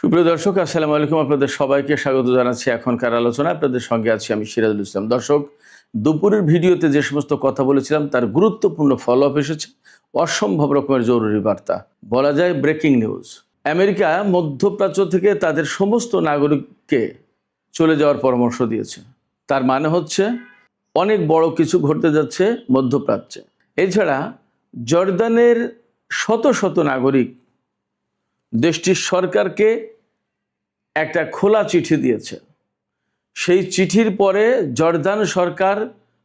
সুপ্রিয় দর্শক, আসসালামু আলাইকুম। আপনাদের সবাইকে স্বাগত জানাচ্ছি এখনকার আলোচনা। আপনাদের সঙ্গে আছি আমি সিরাজুল ইসলাম। দর্শক, দুপুরের ভিডিওতে যে সমস্ত কথা বলেছিলাম তার গুরুত্বপূর্ণ ফলো আপ এসেছে। অসম্ভব রকমের জরুরি বার্তা, বলা যায় ব্রেকিং নিউজ। আমেরিকা মধ্যপ্রাচ্য থেকে তাদের সমস্ত নাগরিককে চলে যাওয়ার পরামর্শ দিয়েছে। তার মানে হচ্ছে অনেক বড় কিছু ঘটতে যাচ্ছে মধ্যপ্রাচ্যে। এছাড়া জর্দানের শত শত নাগরিক দেশটির সরকারকে একটা খোলা চিঠি দিয়েছে। সেই চিঠির পরে জর্দান সরকার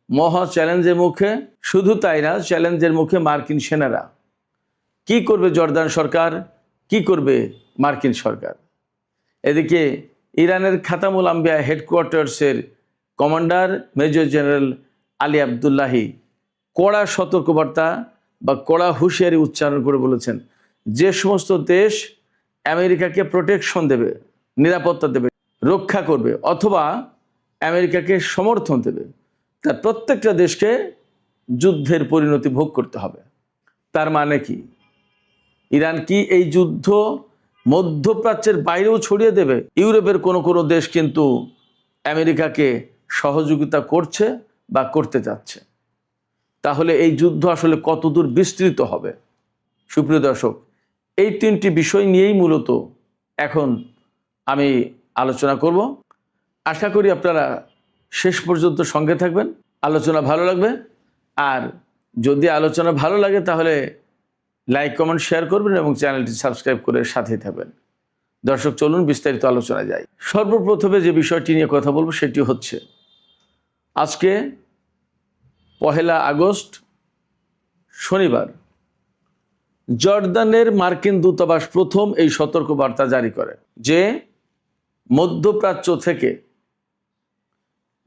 মহা চ্যালেঞ্জের মুখে। শুধু তাই না, চ্যালেঞ্জের মুখে মার্কিন সেনারা। কি করবে জর্দান সরকার, কি করবে মার্কিন সরকার? এদিকে ইরানের খাতামুল আম্বিয়া হেডকোয়ার্টার্সের commander major general Ali Abdullahi কড়া সতর্কবার্তা বা কড়া হুঁশিয়ারি উচ্চারণ করে বলেছেন, যে সমস্ত দেশ আমেরিকাকে প্রোটেকশন দেবে, নিরাপত্তা দেবে, রক্ষা করবে অথবা আমেরিকাকে সমর্থন দেবে, তার প্রত্যেকটা দেশকে যুদ্ধের পরিণতি ভোগ করতে হবে। তার মানে কি? ইরান কি এই যুদ্ধ মধ্যপ্রাচ্যের বাইরেও ছড়িয়ে দেবে? ইউরোপের কোনো কোনো দেশ কিন্তু আমেরিকাকে সহযোগিতা করছে বা করতে যাচ্ছে। তাহলে এই যুদ্ধ আসলে কতদূর বিস্তৃত হবে? সুপ্রিয় দর্শক, এই তিনটি বিষয় নিয়েই মূলত এখন আমি আলোচনা করব। আশা করি আপনারা শেষ পর্যন্ত সঙ্গে থাকবেন, আলোচনা ভালো লাগবে। আর যদি আলোচনা ভালো লাগে তাহলে লাইক, কমেন্ট, শেয়ার করবেন এবং চ্যানেলটি সাবস্ক্রাইব করে সাথেই থাকবেন। দর্শক, চলুন বিস্তারিত আলোচনায় যাই। সর্বপ্রথমে যে বিষয়টি নিয়ে কথা বলবো সেটি হচ্ছে, আজকে 1 আগস্ট শনিবার জর্দানের মার্কিন দূতাবাস প্রথম এই সতর্কবার্তা জারি করে যে মধ্যপ্রাচ্য থেকে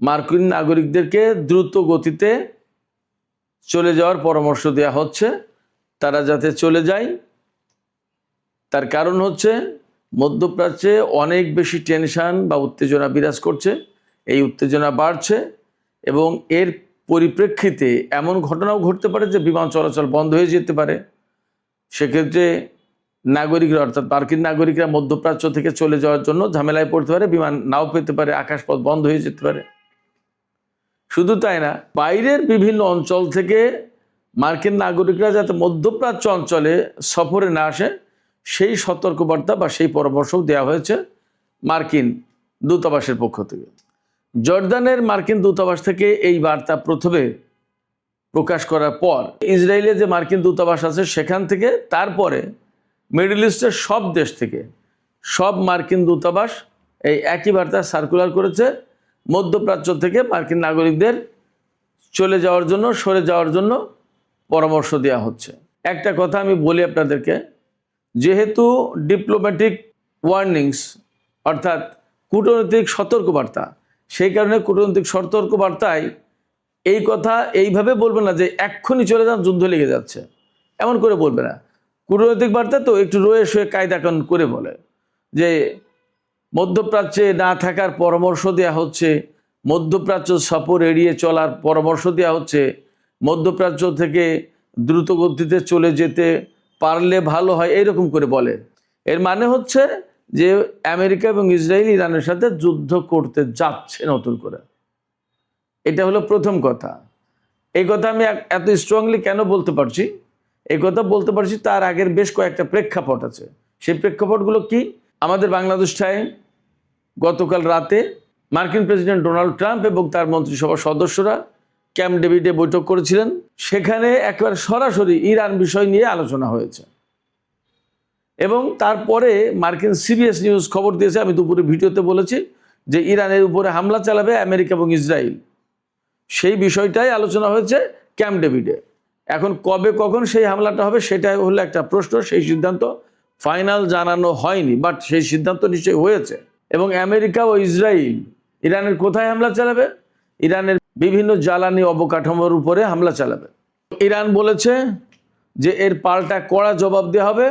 মার্কিন নাগরিকদেরকে দ্রুত গতিতে চলে যাওয়ার পরামর্শ দেওয়া হচ্ছে। তারা যাতে চলে যায়, তার কারণ হচ্ছে মধ্যপ্রাচ্যে অনেক বেশি টেনশন বা উত্তেজনা বিরাজ করছে। এই উত্তেজনা বাড়ছে এবং এর পরিপ্রেক্ষিতে এমন ঘটনাও ঘটতে পারে যে বিমান চলাচল বন্ধ হয়ে যেতে পারে। সেক্ষেত্রে নাগরিকরা, অর্থাৎ মার্কিন নাগরিকরা মধ্যপ্রাচ্য থেকে চলে যাওয়ার জন্য ঝামেলায় পড়তে পারে, বিমান নাও পেতে পারে, আকাশপথ বন্ধ হয়ে যেতে পারে। শুধু তাই না, বাইরের বিভিন্ন অঞ্চল থেকে মার্কিন নাগরিকরা যাতে মধ্যপ্রাচ্য অঞ্চলে সফরে না আসে সেই সতর্কবার্তা বা সেই পরামর্শ দেওয়া হয়েছে মার্কিন দূতাবাসের পক্ষ থেকে। জর্দানের মার্কিন দূতাবাস থেকে এই বার্তা প্রথমে প্রকাশ করার পর ইসরায়েলে যে মার্কিন দূতাবাস আছে সেখান থেকে, তারপরে মিডল ইস্টের সব দেশ থেকে সব মার্কিন দূতাবাস এই একই বার্তা সার্কুলার করেছে, মধ্যপ্রাচ্য থেকে মার্কিন নাগরিকদের চলে যাওয়ার জন্য, সরে যাওয়ার জন্য পরামর্শ দেওয়া হচ্ছে। একটা কথা আমি বলি আপনাদেরকে, যেহেতু ডিপ্লোম্যাটিক ওয়ার্নিংস অর্থাৎ কূটনৈতিক সতর্কবার্তা, সেই কারণে কূটনৈতিক সতর্কবার্তায় এই কথা এইভাবে বলবে না যে এক্ষুনি চলে যান, যুদ্ধ লেগে যাচ্ছে, এমন করে বলবে না। কূটনৈতিক বার্তা তো একটু রয়ে শুয়ে কায়দা কানুন করে বলে যে মধ্যপ্রাচ্যে না থাকার পরামর্শ দেওয়া হচ্ছে, মধ্যপ্রাচ্য সফর এড়িয়ে চলার পরামর্শ দেওয়া হচ্ছে, মধ্যপ্রাচ্য থেকে দ্রুত গতিতে চলে যেতে পারলে ভালো হয়, এইরকম করে বলে। এর মানে হচ্ছে যে আমেরিকা এবং ইসরায়েল ইরানের সাথে যুদ্ধ করতে যাচ্ছে নতুন করে। এটা হলো প্রথম কথা। এই কথা আমি এত স্ট্রংলি কেন বলতে পারছি? এই কথা বলতে পারছি তার আগের বেশ কয়েকটা প্রেক্ষাপট আছে। সেই প্রেক্ষাপটগুলো কি? আমাদের বাংলাদেশটায় গতকাল রাতে মার্কিন প্রেসিডেন্ট ডোনাল্ড ট্রাম্প এবং তার মন্ত্রিসভার সদস্যরা ক্যাম্প ডেভিডে বৈঠক করেছিলেন। সেখানে একেবারে সরাসরি ইরান বিষয় নিয়ে আলোচনা হয়েছে এবং তারপরে মার্কিন সিবিএস নিউজ খবর দিয়েছে, আমি দুপুরে ভিডিওতে বলেছি, যে ইরানের উপরে হামলা চালাবে আমেরিকা এবং ইসরায়েল। সেই বিষয়টাই আলোচনা হয়েছে ক্যাম্প ডেভিডে। এখন কবে কখন সেই হামলাটা হবে সেটাই হলো একটা প্রশ্ন। সেই সিদ্ধান্ত ফাইনাল জানানো হয়নি, বাট সেই সিদ্ধান্ত নিশ্চয়ই হয়েছে। এবং আমেরিকা ও ইসরায়েল ইরানের কোথায় হামলা চালাবে? ইরানের বিভিন্ন জ্বালানি অবকাঠামোর উপরে হামলা চালাবে। ইরান বলেছে যে এর পাল্টা কড়া জবাব দেওয়া হবে।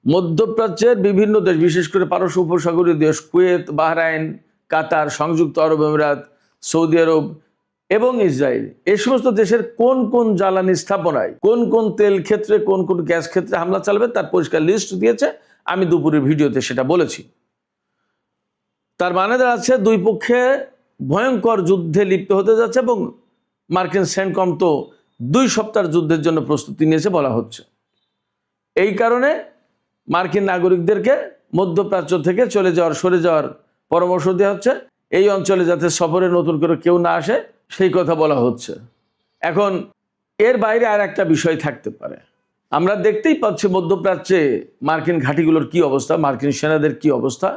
মধ্যপ্রাচ্যের বিভিন্ন দেশ, বিশেষ করে পারস্য উপসাগরীয় দেশ কুয়েত, বাহরাইন, কাতার, সংযুক্ত আরব আমিরাত, সৌদি আরব এবং ইসরায়েল, এই সমস্ত দেশের কোন কোন জ্বালানি স্থাপনায়, কোন কোন তেল ক্ষেত্রে, কোন কোন গ্যাস ক্ষেত্রে হামলা চালাবে তার পরিষ্কার লিস্ট দিয়েছে। আমি দুপুরের ভিডিওতে সেটা বলেছি। তার মানে দাঁড়াচ্ছে দুই পক্ষে ভয়ঙ্কর যুদ্ধে লিপ্ত হতে যাচ্ছে এবং মার্কিন সেন্টকম তো 2 সপ্তাহের যুদ্ধের জন্য প্রস্তুতি নিয়েছে বলা হচ্ছে। এই কারণে মার্কিন নাগরিকদেরকে মধ্যপ্রাচ্য থেকে সরে যাওয়ার পরামর্শ দেওয়া হচ্ছে। এই অঞ্চলে যাতে সফরে নতুন করে কেউ না আসে সেই কথা বলা হচ্ছে। এখন এর বাইরে আর একটা বিষয় থাকতে পারে। আমরা দেখতেই পাচ্ছি মধ্যপ্রাচ্যে মার্কিন ঘাঁটিগুলোর কি অবস্থা, মার্কিন সেনাদের কি অবস্থা।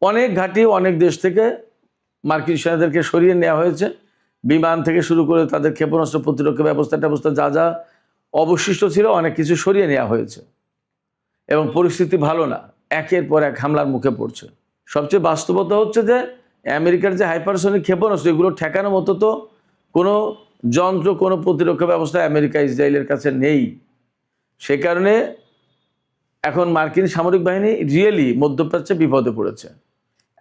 অনেক ঘাঁটি অনেক দেশ থেকে মার্কিন সেনাদেরকে সরিয়ে নেওয়া হয়েছে। বিমান থেকে শুরু করে তাদের ক্ষেপণাস্ত্র প্রতিরক্ষা ব্যবস্থা যা যা অবশিষ্ট ছিল অনেক কিছু সরিয়ে নেওয়া হয়েছে এবং পরিস্থিতি ভালো না, একের পর এক হামলার মুখে পড়ছে। সবচেয়ে বাস্তবতা হচ্ছে যে আমেরিকার যে হাইপারসনিক ক্ষেপণাস্ত্র এগুলো ঠেকানোর মতো তো কোনো যন্ত্র, কোনো প্রতিরক্ষা ব্যবস্থা আমেরিকা ইসরায়েলের কাছে নেই। সে কারণে এখন মার্কিন সামরিক বাহিনী রিয়েলি মধ্যপ্রাচ্যে বিপদে পড়েছে।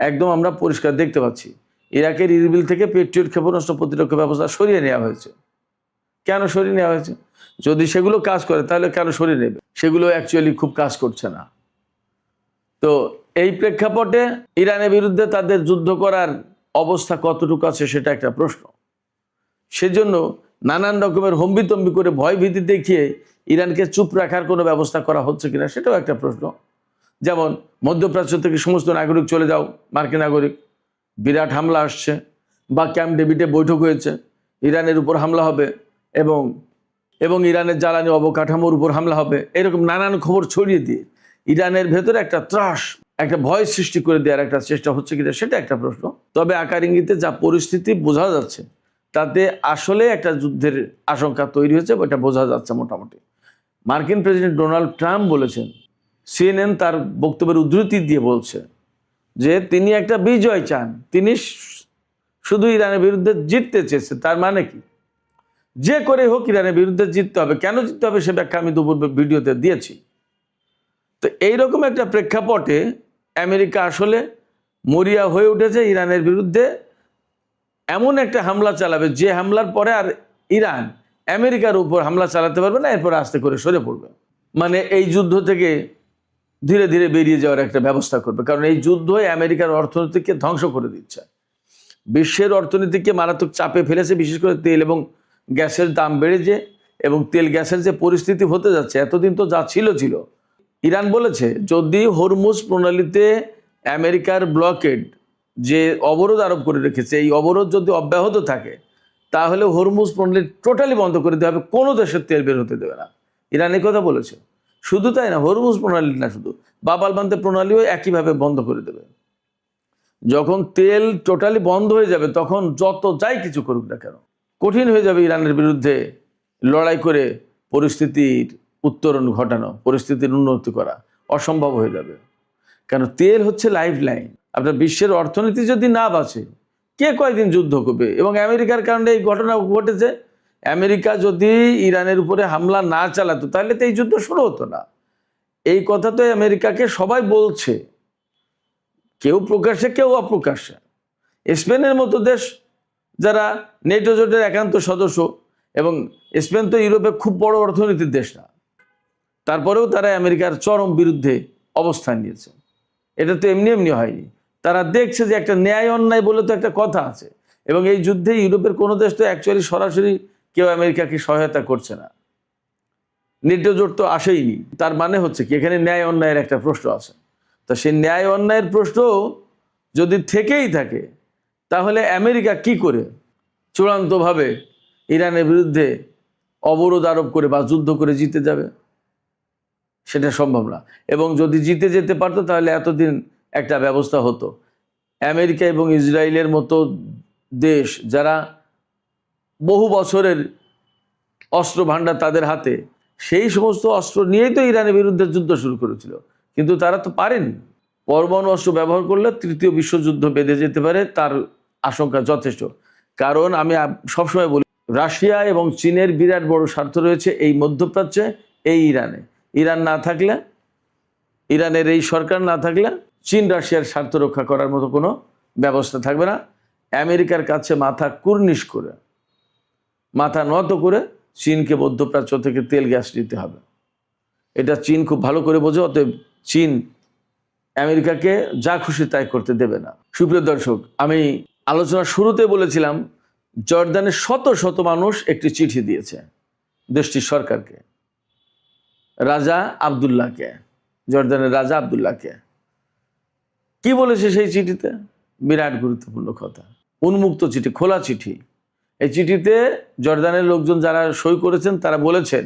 একদম আমরা পরিষ্কার দেখতে পাচ্ছি ইরাকের ইরবিল থেকে পেট্রিয়ট ক্ষেপণাস্ত্র প্রতিরক্ষা ব্যবস্থা সরিয়ে নেওয়া হয়েছে। কেন সরিয়ে নেওয়া হয়েছে? যদি সেগুলো কাজ করে তাহলে কেন সরিয়ে নেবে? সেগুলো অ্যাকচুয়ালি খুব কাজ করছে না। তো এই প্রেক্ষাপটে ইরানের বিরুদ্ধে তাদের যুদ্ধ করার অবস্থা কতটুকু আছে সেটা একটা প্রশ্ন। সেজন্য নানান রকমের হম্বিতম্বি করে ভয় ভীতি দেখিয়ে ইরানকে চুপ রাখার কোনো ব্যবস্থা করা হচ্ছে কিনা সেটাও একটা প্রশ্ন। যেমন মধ্যপ্রাচ্য থেকে সমস্ত নাগরিক চলে যাও, মার্কিন নাগরিক, বিরাট হামলা আসছে, বা ক্যাম্প ডেভিডে বৈঠক হয়েছে, ইরানের উপর হামলা হবে এবং ইরানের জ্বালানি অবকাঠামোর উপর হামলা হবে, এরকম নানান খবর ছড়িয়ে দিয়ে ইরানের ভেতরে একটা ত্রাস, একটা ভয় সৃষ্টি করে দেওয়ার একটা চেষ্টা হচ্ছে কিনা সেটা একটা প্রশ্ন। তবে আকার ইঙ্গিতে যা পরিস্থিতি বোঝা যাচ্ছে তাতে আসলে একটা যুদ্ধের আশঙ্কা তৈরি হয়েছে, এটা বোঝা যাচ্ছে মোটামুটি। মার্কিন প্রেসিডেন্ট ডোনাল্ড ট্রাম্প বলেছেন, সিএনএন তার বক্তব্যের উদ্ধৃতি দিয়ে বলছে যে তিনি একটা বিজয় চান, তিনি শুধু ইরানের বিরুদ্ধে জিততে চেয়েছে। তার মানে কি? যে করে হোক ইরানের বিরুদ্ধে জিততে হবে। কেন জিততে হবে সে ব্যাখ্যা আমি দুপুর ভিডিওতে দিয়েছি। তো এইরকম একটা প্রেক্ষাপটে আমেরিকা আসলে মরিয়া হয়ে উঠেছে ইরানের বিরুদ্ধে এমন একটা হামলা চালাবে যে হামলার পরে আর ইরান আমেরিকার উপর হামলা চালাতে পারবে না, এরপর আস্তে করে সরে পড়বে। মানে এই যুদ্ধ থেকে ধীরে ধীরে বেরিয়ে যাওয়ার একটা ব্যবস্থা করবে। কারণ এই যুদ্ধই আমেরিকার অর্থনীতিকে ধ্বংস করে দিচ্ছে, বিশ্বের অর্থনীতিকে মারাত্মক চাপে ফেলেছে। বিশেষ করে তেল এবং গ্যাসের দাম বেড়েছে এবং তেল গ্যাসের যে পরিস্থিতি হতে যাচ্ছে, এতদিন তো যা ছিল। ইরান বলেছে যদি হরমুজ প্রণালীতে আমেরিকার ব্লকেড যে অবরোধ আরোপ করে রেখেছে, এই অবরোধ যদি অব্যাহত থাকে তাহলে হরমুজ প্রণালী টোটালি বন্ধ করে দেওয়া হবে, কোনো দেশের তেল বের হতে দেবে না। ইরান এই কথা বলেছে। শুধু তাই না, হরমুজ প্রণালী না, শুধু বাব-আল-মান্দeb প্রণালীও একইভাবে বন্ধ করে দেবে। যখন তেল টোটালি বন্ধ হয়ে যাবে তখন যত যাই কিছু করুক না কেন কঠিন হয়ে যাবে ইরানের বিরুদ্ধে লড়াই করে পরিস্থিতির উত্তরণ ঘটানো, পরিস্থিতির উন্নতি করা অসম্ভব হয়ে যাবে। কারণ তেল হচ্ছে লাইফ লাইন। আপনার বিশ্বের অর্থনীতি যদি না বাঁচে কে কয়দিন যুদ্ধ করবে? এবং আমেরিকার কারণে এই ঘটনা ঘটেছে। আমেরিকা যদি ইরানের উপরে হামলা না চালাতো তাহলে তো এই যুদ্ধ শুরু হতো না। এই কথা তো আমেরিকাকে সবাই বলছে, কেউ প্রকাশ্যে কেউ অপ্রকাশ্যে। স্পেনের মতো দেশ যারা নেটো জোটের একান্ত সদস্য, এবং স্পেন তো ইউরোপে খুব বড় অর্থনীতির দেশ না, তারপরেও তারা আমেরিকার চরম বিরুদ্ধে অবস্থান নিয়েছে। এটা তো এমনি এমনি হয়নি। তারা দেখছে যে একটা ন্যায় অন্যায় বলে তো একটা কথা আছে, এবং এই যুদ্ধে ইউরোপের কোনো দেশ তো অ্যাকচুয়ালি সরাসরি কেউ আমেরিকাকে সহায়তা করছে না, নেটো জোট তো আসেইনি। তার মানে হচ্ছে কি এখানে ন্যায় অন্যায়ের একটা প্রশ্ন আছে। তো সেই ন্যায় অন্যায়ের প্রশ্ন যদি থেকেই থাকে তাহলে আমেরিকা কি করে চূড়ান্তভাবে ইরানের বিরুদ্ধে অবরোধ আরোপ করে বা যুদ্ধ করে জিতে যাবে? সেটা সম্ভব না। এবং যদি জিতে যেতে পারতো তাহলে এতদিন একটা ব্যবস্থা হতো। আমেরিকা এবং ইসরায়েলের মতো দেশ যারা বহু বছরের অস্ত্র ভাণ্ডার তাদের হাতে, সেই সমস্ত অস্ত্র নিয়েই তো ইরানের বিরুদ্ধে যুদ্ধ শুরু করেছিল, কিন্তু তারা তো পারেনি। পরমাণু অস্ত্র ব্যবহার করলে তৃতীয় বিশ্বযুদ্ধ বেঁধে যেতে পারে, তার আশঙ্কা যথেষ্ট। কারণ আমি সবসময় বলি, রাশিয়া এবং চীনের বিরাট বড় স্বার্থ রয়েছে এই মধ্যপ্রাচ্যে, এই ইরানে। ইরান না থাকলে, ইরানের এই সরকার না থাকলে চীন রাশিয়ার স্বার্থ রক্ষা করার মতো কোনো ব্যবস্থা থাকবে না। আমেরিকার কাছে মাথা কুর্নিশ করে, মাথা নত করে চীনকে মধ্যপ্রাচ্য থেকে তেল গ্যাস নিতে হবে। এটা চীন খুব ভালো করে বোঝে। অতএব চীন আমেরিকাকে যা খুশি তাই করতে দেবে না। সুপ্রিয় দর্শক, আমি আলোচনার শুরুতে বলেছিলাম জর্দানের শত শত মানুষ একটি চিঠি দিয়েছে দেশটির সরকারকে, রাজা আবদুল্লাহকে, জর্দানের রাজা আবদুল্লাহকে। কি বলেছে সেই চিঠিতে? বিরাট গুরুত্বপূর্ণ কথা। উন্মুক্ত চিঠি, খোলা চিঠি। এই চিঠিতে জর্দানের লোকজন যারা সই করেছেন তারা বলেছেন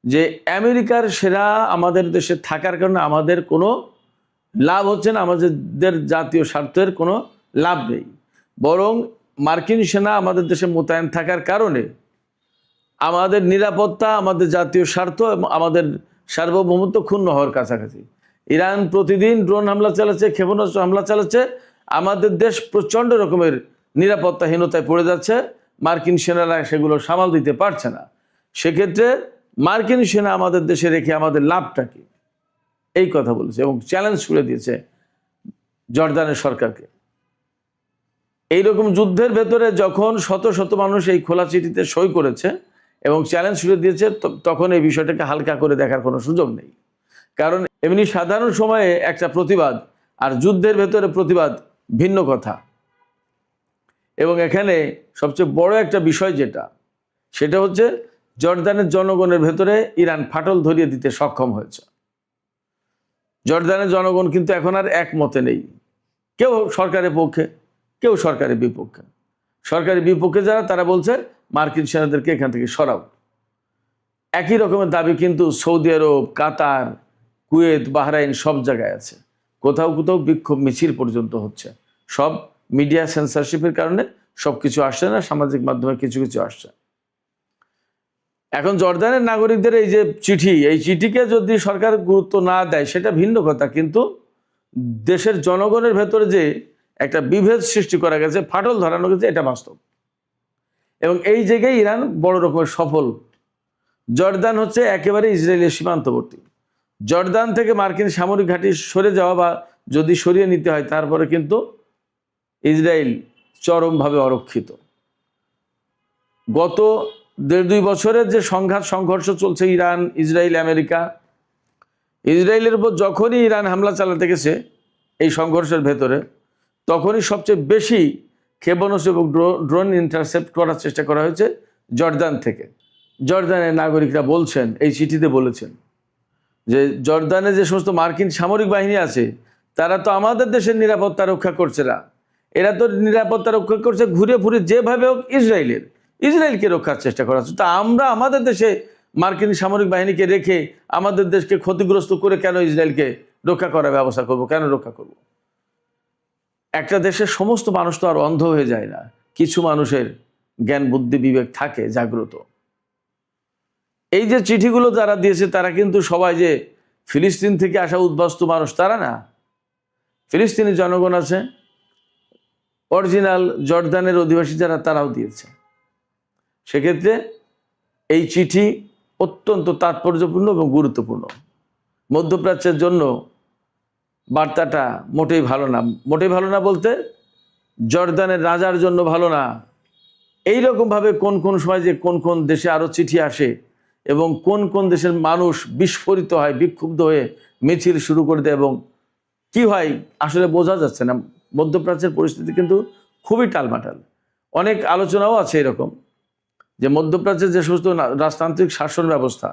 যে আমেরিকার সেরা আমাদের দেশে থাকার কারণে আমাদের কোনো লাভ হচ্ছে না, আমাদের জাতীয় স্বার্থের কোনো লাভ নেই, বরং মার্কিন সেনা আমাদের দেশে মোতায়েন থাকার কারণে আমাদের নিরাপত্তা, আমাদের জাতীয় স্বার্থ এবং আমাদের সার্বভৌমত্ব ক্ষুণ্ণ হওয়ার কাছাকাছি। ইরান প্রতিদিন ড্রোন হামলা চালাচ্ছে, ক্ষেপণাস্ত্র হামলা চালাচ্ছে, আমাদের দেশ প্রচণ্ড রকমের নিরাপত্তাহীনতায় পড়ে যাচ্ছে, মার্কিন সেনারা সেগুলো সামাল দিতে পারছে না। সেক্ষেত্রে মার্কিন সেনা আমাদের দেশে রেখে আমাদের লাভটা কি, এই কথা বলেছে এবং চ্যালেঞ্জ ছুড়ে দিয়েছে জর্দানের সরকারকে। এইরকম যুদ্ধের ভেতরে যখন শত শত মানুষ এই খোলা চিঠিতে সই করেছে এবং চ্যালেঞ্জ ছুড়ে দিয়েছে, তখন এই বিষয়টাকে হালকা করে দেখার কোনো সুযোগ নেই। কারণ এমনি সাধারণ সময়ে একটা প্রতিবাদ আর যুদ্ধের ভেতরে প্রতিবাদ ভিন্ন কথা। এবং এখানে সবচেয়ে বড় একটা বিষয় যেটা, সেটা হচ্ছে জর্দানের জনগণের ভেতরে ইরান ফাটল ধরিয়ে দিতে সক্ষম হয়েছে। জর্দানের জনগণ কিন্তু এখন আর একমতে নেই, কেউ সরকারের পক্ষে, কেউ সরকারের বিপক্ষে। সরকারের বিপক্ষে যারা, তারা বলছে মার্কিন সেনাদেরকে এখান থেকে সরাও। একই রকমের দাবি কিন্তু সৌদি আরব, কাতার, কুয়েত, বাহরাইন সব জায়গায় আছে। কোথাও কোথাও বিক্ষোভ মিছিল পর্যন্ত হচ্ছে। সব মিডিয়া সেন্সরশিপের কারণে সব কিছু আসছে না, সামাজিক মাধ্যমে কিছু কিছু আসছে। এখন জর্দানের নাগরিকদের এই যে চিঠি, এই চিঠিকে যদি সরকার গুরুত্ব না দেয় সেটা ভিন্ন কথা, কিন্তু দেশের জনগণের ভেতরে যে একটা বিভেদ সৃষ্টি করা গেছে, ফাটল ধরানো গেছে, এটা বাস্তব। এবং এই জায়গায় ইরান বড় রকমের সফল। জর্দান হচ্ছে একেবারে ইসরায়েলের সীমান্তবর্তী। জর্দান থেকে মার্কিন সামরিক ঘাঁটি সরে যাওয়া বা যদি সরিয়ে নিতে হয়, তারপরে কিন্তু ইসরায়েল চরমভাবে অরক্ষিত। গত 1.5-2 বছরের যে সংঘর্ষ চলছে ইরান, ইসরায়েল, আমেরিকা, ইসরায়েলের উপর যখনই ইরান হামলা চালাতে গেছে এই সংঘর্ষের ভেতরে, তখনই সবচেয়ে বেশি ক্ষেপণাস্ত্র এবং ড্রোন ইন্টারসেপ্ট করার চেষ্টা করা হয়েছে জর্দান থেকে। জর্দানের নাগরিকরা বলছেন, এই চিঠিতে বলেছেন যে জর্দানে যে সমস্ত মার্কিন সামরিক বাহিনী আছে তারা তো আমাদের দেশের নিরাপত্তা রক্ষা করছে না, এরা তো নিরাপত্তা রক্ষা করছে ঘুরে ফুরে যেভাবে হোক ইসরায়েলকে রক্ষার চেষ্টা করা হচ্ছে। তা আমরা আমাদের দেশে মার্কিন সামরিক বাহিনীকে রেখে আমাদের দেশকে ক্ষতিগ্রস্ত করে কেন ইসরায়েলকে রক্ষা করার ব্যবস্থা করব, কেন রক্ষা করব? একটা দেশের সমস্ত মানুষ তো আর অন্ধ হয়ে যায় না, কিছু মানুষের জ্ঞান বুদ্ধি বিবেক থাকে জাগ্রত। এই যে চিঠিগুলো যারা দিয়েছে তারা কিন্তু সবাই যে ফিলিস্তিন থেকে আসা উদ্বাস্তু মানুষ তারা না। ফিলিস্তিনি জনগণ আছে, অরিজিনাল জর্দানের অধিবাসী যারা, তারাও দিয়েছে। সেক্ষেত্রে এই চিঠি অত্যন্ত তাৎপর্যপূর্ণ এবং গুরুত্বপূর্ণ। মধ্যপ্রাচ্যের জন্য বার্তাটা মোটেই ভালো না। মোটেই ভালো না বলতে জর্দানের রাজার জন্য ভালো না। এইরকমভাবে কোন কোন সময় যে কোন কোন দেশে আরও চিঠি আসে এবং কোন কোন দেশের মানুষ বিস্ফোরিত হয়, বিক্ষুব্ধ হয়ে মিছিল শুরু করে দেয় এবং কি হয় আসলে বোঝা যাচ্ছে না। মধ্যপ্রাচ্যের পরিস্থিতি কিন্তু খুবই টালমাটাল। অনেক আলোচনাও আছে এরকম যে মধ্যপ্রাচ্যের যে সমস্ত রাজতান্ত্রিক শাসন ব্যবস্থা,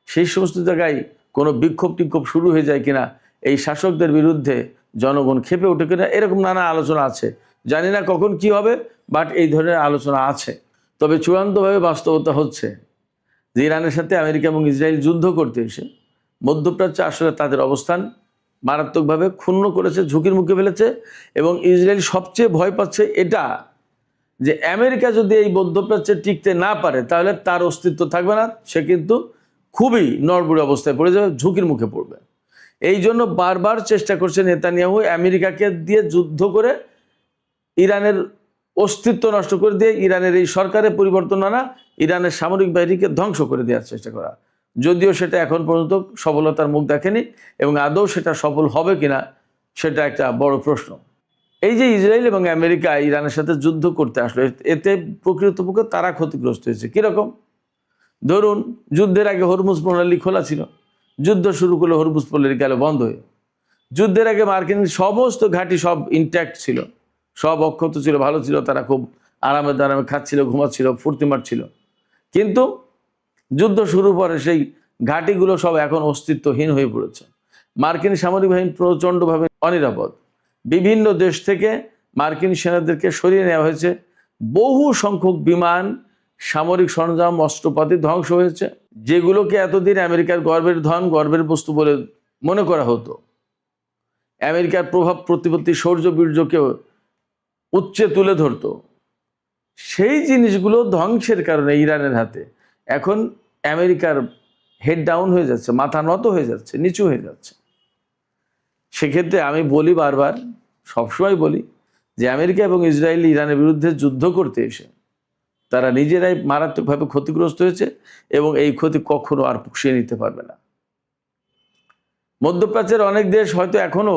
সেই সমস্ত জায়গায় কোনো বিক্ষোভ টিক্ষোভ শুরু হয়ে যায় কিনা, এই শাসকদের বিরুদ্ধে জনগণ ক্ষেপে ওঠে কিনা, এরকম নানা আলোচনা আছে। জানি না কখন কি হবে, বাট এই ধরনের আলোচনা আছে। তবে চূড়ান্তভাবে বাস্তবতা হচ্ছে যে ইরানের সাথে আমেরিকা এবং ইসরায়েল যুদ্ধ করতে এসে মধ্যপ্রাচ্যে আসলে তাদের অবস্থান মারাত্মকভাবে ক্ষুণ্ণ করেছে, ঝুঁকির মুখে ফেলেছে। এবং ইসরায়েল সবচেয়ে ভয় পাচ্ছে এটা যে আমেরিকা যদি এই মধ্যপ্রাচ্যে টিকতে না পারে তাহলে তার অস্তিত্ব থাকবে না, সে কিন্তু খুবই নড়বড়ে অবস্থায় পড়ে যাবে, ঝুঁকির মুখে পড়বে। এই জন্য বারবার চেষ্টা করছে নেতানিয়াহু আমেরিকাকে দিয়ে যুদ্ধ করে ইরানের অস্তিত্ব নষ্ট করে দিয়ে ইরানের এই সরকারের পরিবর্তন আনা, ইরানের সামরিক বাহিনীকে ধ্বংস করে দেওয়ার চেষ্টা করা। যদিও সেটা এখন পর্যন্ত সফলতার মুখ দেখেনি এবং আদৌ সেটা সফল হবে কিনা সেটা একটা বড় প্রশ্ন। এই যে ইসরায়েল এবং আমেরিকা ইরানের সাথে যুদ্ধ করতে আসলো, এতে প্রকৃতপক্ষে তারা ক্ষতিগ্রস্ত হয়েছে। কীরকম? ধরুন যুদ্ধের আগে হরমুজ প্রণালী খোলা ছিল, যুদ্ধ শুরু করলো হরমুজ পল্লী গেল বন্ধ হয়ে। যুদ্ধের আগে মার্কিন সমস্ত ঘাঁটি সব ইনট্যাক্ট ছিল, সব অক্ষত ছিল, ভালো ছিল, তারা খুব আরামে দারামে খাচ্ছিল, ঘুমাচ্ছিল, ফুর্তি মারছিল। কিন্তু যুদ্ধ শুরু পরে সেই ঘাঁটিগুলো সব এখন অস্তিত্বহীন হয়ে পড়েছে। মার্কিন সামরিক বাহিনী প্রচণ্ডভাবে অনিরাপদ। বিভিন্ন দেশ থেকে মার্কিন সেনাদেরকে সরিয়ে নেওয়া হয়েছে। বহু সংখ্যক বিমান, সামরিক সরঞ্জাম, অস্ত্রপাতি ধ্বংস হয়েছে, যেগুলোকে এতদিন আমেরিকার গর্বের ধন, গর্বের বস্তু বলে মনে করা হতো। আমেরিকার প্রভাব প্রতিপত্তি, শৌর্য বীর্যকেও উচ্চে তুলে ধরত। সেই জিনিসগুলো ধ্বংসের কারণে ইরানের হাতে এখন আমেরিকার হেড ডাউন হয়ে যাচ্ছে, মাথা নত হয়ে যাচ্ছে, নিচু হয়ে যাচ্ছে। সেক্ষেত্রে আমি বলি, বারবার সবসময় বলি যে আমেরিকা এবং ইসরায়েল ইরানের বিরুদ্ধে যুদ্ধ করতে এসে তারা নিজেরাই মারাত্মকভাবে ক্ষতিগ্রস্ত হয়েছে এবং এই ক্ষতি কখনো আর পুষিয়ে নিতে পারবে না। মধ্যপ্রাচ্যের অনেক দেশ হয়তো এখনো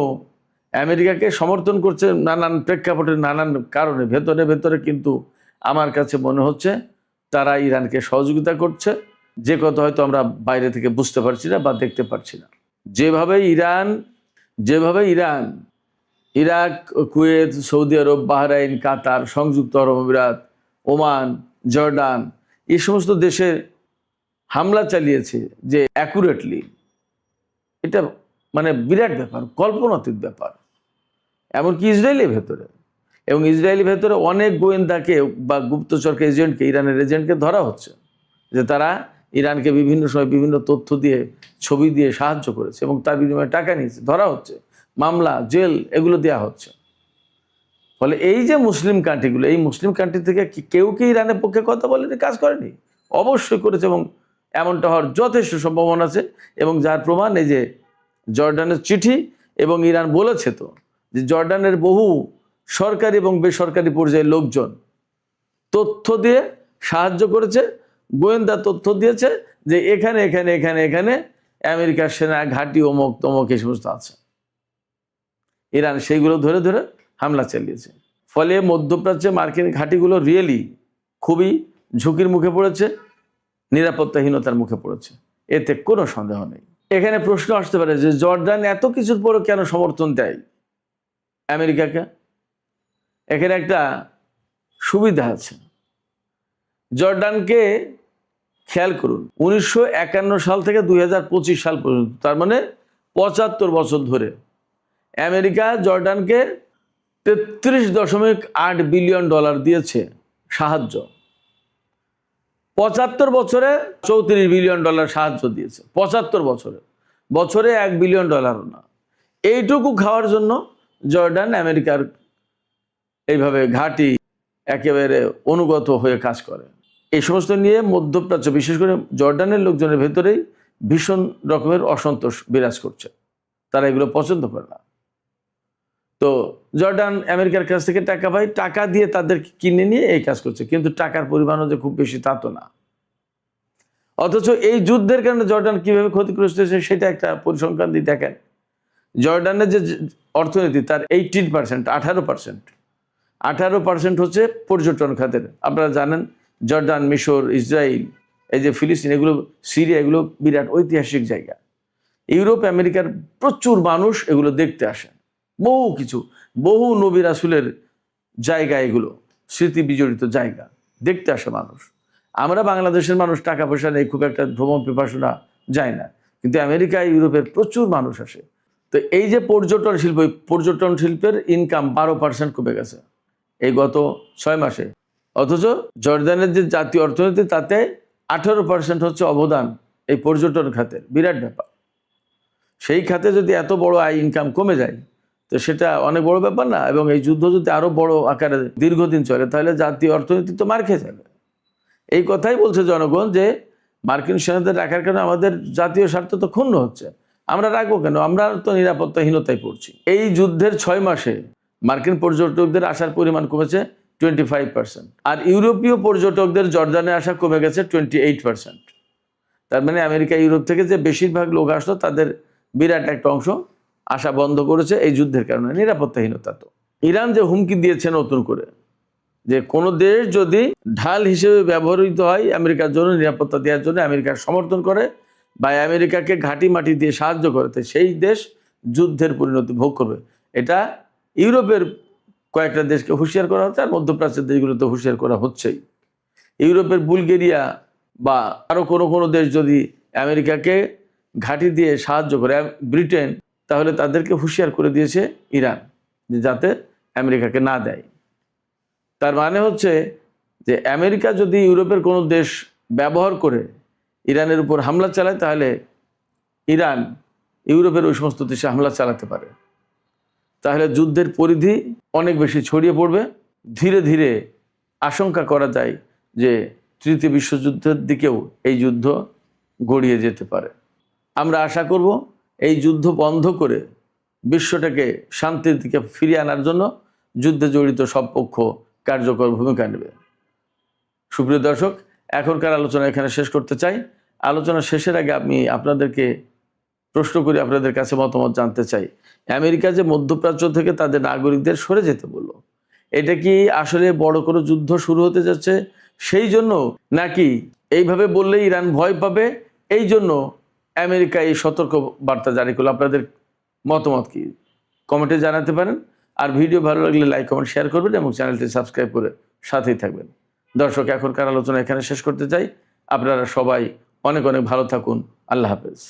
আমেরিকাকে সমর্থন করছে নানান প্রেক্ষাপটের, নানান কারণে। ভেতরে ভেতরে কিন্তু আমার কাছে মনে হচ্ছে তারা ইরানকে সহযোগিতা করছে, যে কথা হয়তো আমরা বাইরে থেকে বুঝতে পারছি না বা দেখতে পারছি না। যেভাবে ইরান, ইরাক, কুয়েত, সৌদি আরব, বাহরাইন, কাতার, সংযুক্ত আরব আমিরাত, ওমান, জর্ডান, এই সমস্ত দেশে হামলা চালিয়েছে যে অ্যাকুরেটলি, এটা মানে বিরাট ব্যাপার, কল্পনাতীত ব্যাপার। এমনকি ইসরায়েলের ভেতরে, এবং ইসরায়েলের ভেতরে অনেক গোয়েন্দাকে বা গুপ্তচরকে, এজেন্টকে, ইরানের এজেন্টকে ধরা হচ্ছে যে তারা ইরানকে বিভিন্ন সময় বিভিন্ন তথ্য দিয়ে, ছবি দিয়ে সাহায্য করেছে এবং তার বিনিময়ে টাকা নিয়েছে, ধরা হচ্ছে, মামলা, জেল এগুলো দেওয়া হচ্ছে। ফলে এই যে মুসলিম কান্ট্রিগুলো, এই মুসলিম কান্ট্রি থেকে কেউ কি ইরানের পক্ষে কথা বলেনি, কাজ করেনি? অবশ্যই করেছে, এবং এমনটা হওয়ার যথেষ্ট সম্ভাবনা আছে। এবং যার প্রমাণ এই যে জর্ডানের চিঠি, এবং ইরান বলেছে তো যে জর্ডানের বহু সরকারি এবং বেসরকারি পর্যায়ের লোকজন তথ্য দিয়ে সাহায্য করেছে, গোয়েন্দা তথ্য দিয়েছে যে এখানে এখানে এখানে এখানে আমেরিকার সেনা ঘাঁটি অমুক তমক এই সমস্ত আছে। ইরান সেইগুলো ধরে ধরে হামলা চালিয়েছে। ফলে মধ্যপ্রাচ্যে মার্কিন ঘাঁটিগুলো রিয়েলি খুবই ঝুঁকির মুখে পড়েছে, নিরাপত্তাহীনতার মুখে পড়েছে, এতে কোনো সন্দেহ নেই। এখানে প্রশ্ন আসতে পারে যে জর্ডান এত কিছুর পরও কেন সমর্থন দেয় আমেরিকাকে? এখানে একটা সুবিধা আছে। জর্ডানকে খেয়াল করুন, 1951 সাল থেকে 2025 সাল পর্যন্ত, তার মানে 75 বছর ধরে আমেরিকা জর্ডানকে $33.8 বিলিয়ন দিয়েছে সাহায্য। 75 বছরে $34 বিলিয়ন সাহায্য দিয়েছে। 75 বছরে, বছরে $1 বিলিয়ন না। এইটুকু খাওয়ার জন্য জর্ডান আমেরিকার এইভাবে ঘাঁটি একেবারে অনুগত হয়ে কাজ করে। এই সমস্ত নিয়ে মধ্যপ্রাচ্য, বিশেষ করে জর্ডানের লোকজনের ভেতরেই ভীষণ রকমের অসন্তোষ বিরাজ করছে। তারা এগুলো পছন্দ করে না। তো জর্ডান আমেরিকার কাছ থেকে টাকা পায়, টাকা দিয়ে তাদের কিনে নিয়ে এই কাজ করছে, কিন্তু টাকার পরিমাণও যে খুব বেশি তা তো না। অথচ এই যুদ্ধের কারণে জর্ডান কিভাবে ক্ষতিগ্রস্ত হয়েছে সেটা একটা পরিসংখ্যান দিয়ে দেখেন। জর্ডানের যে অর্থনীতি তার 18%, 18% হচ্ছে পর্যটন খাতের। আপনারা জানেন জর্ডান, মিশর, ইসরায়েল, এই যে ফিলিস্তিন, এগুলো, সিরিয়া, এগুলো বিরাট ঐতিহাসিক জায়গা। ইউরোপ আমেরিকার প্রচুর মানুষ এগুলো দেখতে আসে। বহু কিছু, বহু নবী রাসূলের জায়গা, এগুলো স্মৃতি বিজড়িত জায়গা, দেখতে আসে মানুষ। আমরা বাংলাদেশের মানুষ টাকা পয়সা নেই, খুব একটা ভ্রমণ পিপাসুরা যায় না, কিন্তু আমেরিকা, ইউরোপের প্রচুর মানুষ আসে। তো এই যে পর্যটন শিল্প, এই পর্যটন শিল্পের ইনকাম 12% কমে গেছে এই গত 6 মাসে। অথচ জর্ডানের যে জাতীয় অর্থনীতি তাতে 18% হচ্ছে অবদান এই পর্যটন খাতের। বিরাট ব্যাপার। সেই খাতে যদি এত বড় আয় ইনকাম কমে যায় তো সেটা অনেক বড় ব্যাপার না? এবং এই যুদ্ধ যদি আরো বড় আকারে দীর্ঘদিন চলে তাহলে জাতীয় অর্থনীতি তো মার খেয়ে যাবে। এই কথাই বলছে জনগণ যে মার্কিন সেনাদের রাখার কারণে আমাদের জাতীয় স্বার্থ তো ক্ষুণ্ণ হচ্ছে, আমরা রাখবো কেন? আমরা তো নিরাপত্তাহীনতায় পড়ছি। এই যুদ্ধের 6 মাসে মার্কিন পর্যটকদের আসার পরিমাণ কমেছে 25%, আর ইউরোপীয় পর্যটকদের জর্ডানে আসা কমে গেছে 28%। তার মানে আমেরিকা, ইউরোপ থেকে যে বেশিরভাগ লোক আসতো তাদের বিরাট একটা অংশ আসা বন্ধ করেছে এই যুদ্ধের কারণে, নিরাপত্তাহীনতা। তো ইরান যে হুমকি দিয়েছে নতুন করে যে কোনো দেশ যদি ঢাল হিসেবে ব্যবহৃত হয় আমেরিকার জন্য, নিরাপত্তা দেওয়ার জন্য, আমেরিকার সমর্থন করে, বা আমেরিকাকে ঘাঁটি মাটি দিয়ে সাহায্য করে, তো সেই দেশ যুদ্ধের পরিণতি ভোগ করবে। এটা ইউরোপের কয়েকটা দেশকে হুঁশিয়ার করা হচ্ছে, আর মধ্যপ্রাচ্যের দেশগুলোতে হুঁশিয়ার করা হচ্ছেই। ইউরোপের বুলগেরিয়া বা আরও কোনো দেশ যদি আমেরিকাকে ঘাঁটি দিয়ে সাহায্য করে, ব্রিটেন, তাহলে তাদেরকে হুঁশিয়ার করে দিয়েছে ইরান যে যাতে আমেরিকাকে না দেয়। তার মানে হচ্ছে যে আমেরিকা যদি ইউরোপের কোনো দেশ ব্যবহার করে ইরানের উপর হামলা চালায়, তাহলে ইরান ইউরোপের ওই সমস্ত দেশে হামলা চালাতে পারে। তাহলে যুদ্ধের পরিধি অনেক বেশি ছড়িয়ে পড়বে। ধীরে ধীরে আশঙ্কা করা যায় যে তৃতীয় বিশ্বযুদ্ধের দিকেও এই যুদ্ধ গড়িয়ে যেতে পারে। আমরা আশা করব এই যুদ্ধ বন্ধ করে বিশ্বটাকে শান্তির দিকে ফিরিয়ে আনার জন্য যুদ্ধে জড়িত সব পক্ষ কার্যকর ভূমিকা নেবে। সুপ্রিয় দর্শক, এখনকার আলোচনা এখানে শেষ করতে চাই। আলোচনা শেষের আগে আমি আপনাদেরকে প্রশ্ন করি, আপনাদের কাছে মতামত জানতে চাই। আমেরিকা যে মধ্যপ্রাচ্য থেকে তাদের নাগরিকদের সরে যেতে বলল, এটা কি আসলে বড় কোনো যুদ্ধ শুরু হতে যাচ্ছে সেই জন্য, নাকি এইভাবে বললে ইরান ভয় পাবে এই জন্য আমেরিকা এই সতর্ক বার্তা জারি করলো? আপনাদের মতামত কি কমেন্টে জানাতে পারেন। আর ভিডিও ভালো লাগলে লাইক কমেন্ট শেয়ার করবেন এবং চ্যানেলটি সাবস্ক্রাইব করে সাথেই থাকবেন। দর্শক, এখনকার আলোচনা এখানে শেষ করতে চাই। আপনারা সবাই অনেক অনেক ভালো থাকুন। আল্লাহ হাফেজ।